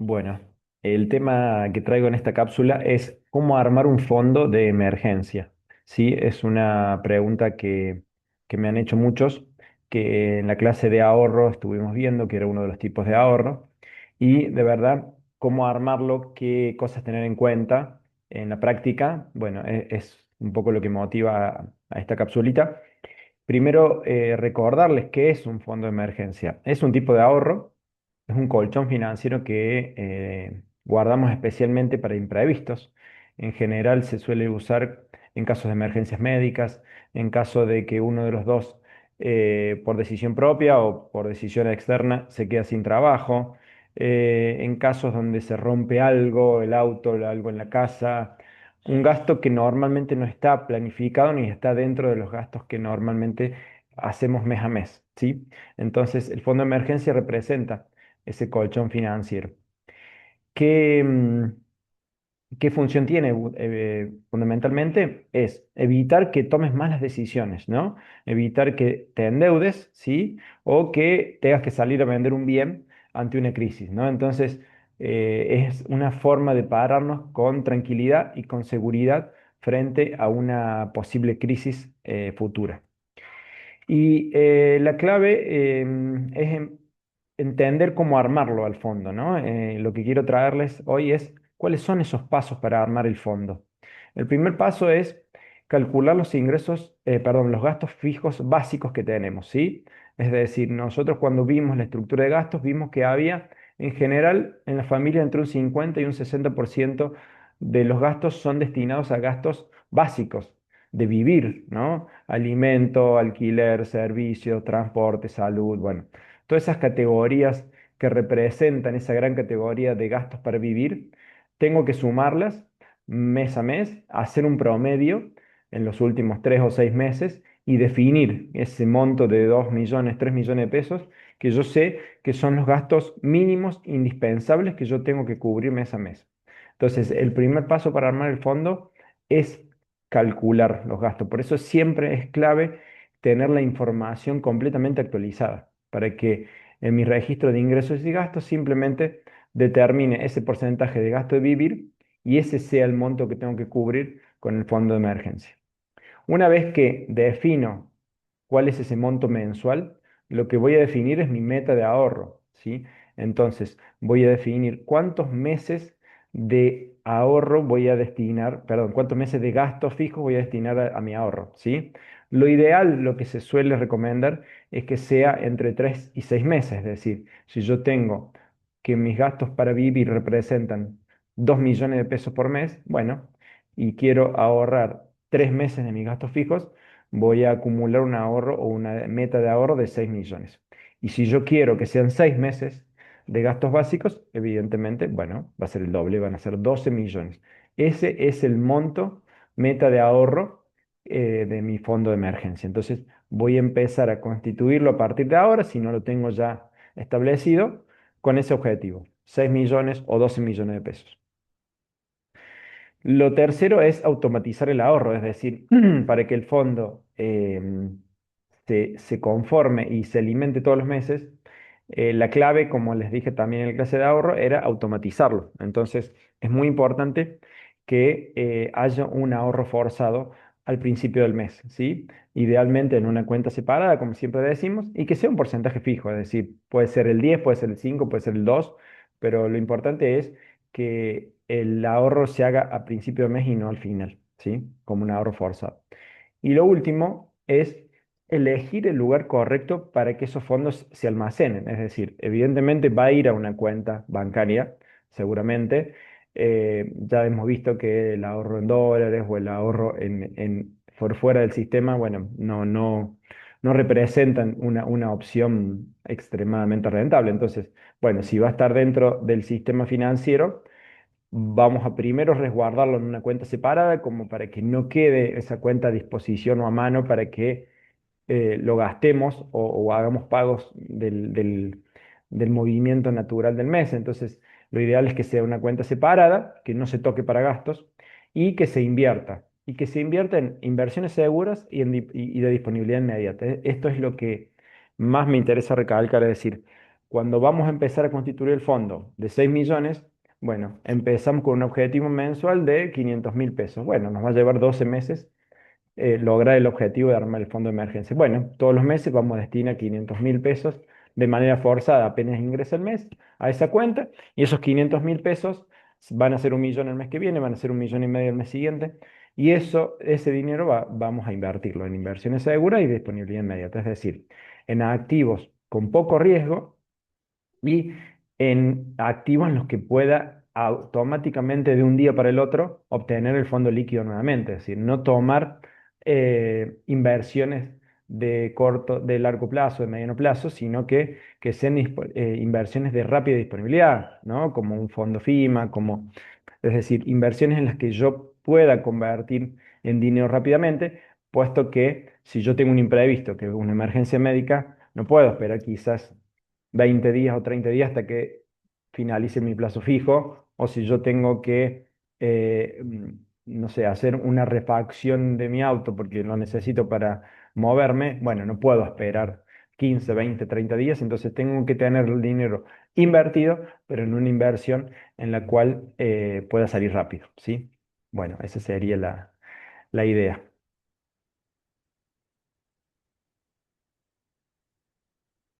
Bueno, el tema que traigo en esta cápsula es cómo armar un fondo de emergencia. Sí, es una pregunta que me han hecho muchos, que en la clase de ahorro estuvimos viendo que era uno de los tipos de ahorro, y de verdad, cómo armarlo, qué cosas tener en cuenta en la práctica. Bueno, es un poco lo que motiva a esta capsulita. Primero, recordarles qué es un fondo de emergencia. Es un tipo de ahorro, es un colchón financiero que guardamos especialmente para imprevistos. En general se suele usar en casos de emergencias médicas, en caso de que uno de los dos, por decisión propia o por decisión externa, se queda sin trabajo, en casos donde se rompe algo, el auto, algo en la casa, un gasto que normalmente no está planificado ni está dentro de los gastos que normalmente hacemos mes a mes, ¿sí? Entonces, el fondo de emergencia representa ese colchón financiero. ¿Qué, qué función tiene? Fundamentalmente es evitar que tomes malas decisiones, ¿no? Evitar que te endeudes, ¿sí? O que tengas que salir a vender un bien ante una crisis, ¿no? Entonces, es una forma de pararnos con tranquilidad y con seguridad frente a una posible crisis futura. Y la clave es entender cómo armarlo al fondo, ¿no? Lo que quiero traerles hoy es cuáles son esos pasos para armar el fondo. El primer paso es calcular los ingresos, perdón, los gastos fijos básicos que tenemos, ¿sí? Es decir, nosotros cuando vimos la estructura de gastos, vimos que había en general en la familia entre un 50 y un 60% de los gastos son destinados a gastos básicos de vivir, ¿no? Alimento, alquiler, servicios, transporte, salud, bueno, todas esas categorías que representan esa gran categoría de gastos para vivir, tengo que sumarlas mes a mes, hacer un promedio en los últimos 3 o 6 meses y definir ese monto de 2 millones, 3 millones de pesos que yo sé que son los gastos mínimos indispensables que yo tengo que cubrir mes a mes. Entonces, el primer paso para armar el fondo es calcular los gastos. Por eso siempre es clave tener la información completamente actualizada para que en mi registro de ingresos y gastos simplemente determine ese porcentaje de gasto de vivir y ese sea el monto que tengo que cubrir con el fondo de emergencia. Una vez que defino cuál es ese monto mensual, lo que voy a definir es mi meta de ahorro, ¿sí? Entonces, voy a definir cuántos meses de ahorro voy a destinar, perdón, cuántos meses de gastos fijos voy a destinar a mi ahorro, ¿sí? Lo ideal, lo que se suele recomendar es que sea entre 3 y 6 meses, es decir, si yo tengo que mis gastos para vivir representan 2 millones de pesos por mes, bueno, y quiero ahorrar 3 meses de mis gastos fijos, voy a acumular un ahorro o una meta de ahorro de 6 millones. Y si yo quiero que sean 6 meses de gastos básicos, evidentemente, bueno, va a ser el doble, van a ser 12 millones. Ese es el monto meta de ahorro de mi fondo de emergencia. Entonces, voy a empezar a constituirlo a partir de ahora, si no lo tengo ya establecido, con ese objetivo, 6 millones o 12 millones de pesos. Lo tercero es automatizar el ahorro, es decir, para que el fondo se conforme y se alimente todos los meses, la clave, como les dije también en la clase de ahorro, era automatizarlo. Entonces, es muy importante que haya un ahorro forzado al principio del mes, ¿sí? Idealmente en una cuenta separada, como siempre decimos, y que sea un porcentaje fijo, es decir, puede ser el 10, puede ser el 5, puede ser el 2, pero lo importante es que el ahorro se haga a principio de mes y no al final, ¿sí? Como un ahorro forzado. Y lo último es elegir el lugar correcto para que esos fondos se almacenen. Es decir, evidentemente va a ir a una cuenta bancaria, seguramente. Ya hemos visto que el ahorro en dólares o el ahorro por fuera del sistema, bueno, no representan una opción extremadamente rentable. Entonces, bueno, si va a estar dentro del sistema financiero, vamos a primero resguardarlo en una cuenta separada, como para que no quede esa cuenta a disposición o a mano para que lo gastemos o hagamos pagos del movimiento natural del mes. Entonces, lo ideal es que sea una cuenta separada, que no se toque para gastos y que se invierta. Y que se invierta en inversiones seguras y de disponibilidad inmediata. Esto es lo que más me interesa recalcar, es decir, cuando vamos a empezar a constituir el fondo de 6 millones, bueno, empezamos con un objetivo mensual de 500.000 pesos. Bueno, nos va a llevar 12 meses lograr el objetivo de armar el fondo de emergencia. Bueno, todos los meses vamos a destinar 500.000 pesos de manera forzada, apenas ingresa el mes, a esa cuenta, y esos 500.000 pesos van a ser 1 millón el mes que viene, van a ser 1,5 millones el mes siguiente, y ese dinero vamos a invertirlo en inversiones seguras y disponibilidad inmediata, es decir, en activos con poco riesgo y en activos en los que pueda automáticamente de un día para el otro obtener el fondo líquido nuevamente, es decir, no tomar inversiones de largo plazo, de mediano plazo, sino que sean inversiones de rápida disponibilidad, ¿no? Como un fondo FIMA, es decir, inversiones en las que yo pueda convertir en dinero rápidamente, puesto que si yo tengo un imprevisto, que es una emergencia médica, no puedo esperar quizás 20 días o 30 días hasta que finalice mi plazo fijo, o si yo tengo que, no sé, hacer una refacción de mi auto porque lo necesito para moverme, bueno, no puedo esperar 15, 20, 30 días, entonces tengo que tener el dinero invertido, pero en una inversión en la cual pueda salir rápido, ¿sí? Bueno, esa sería la idea.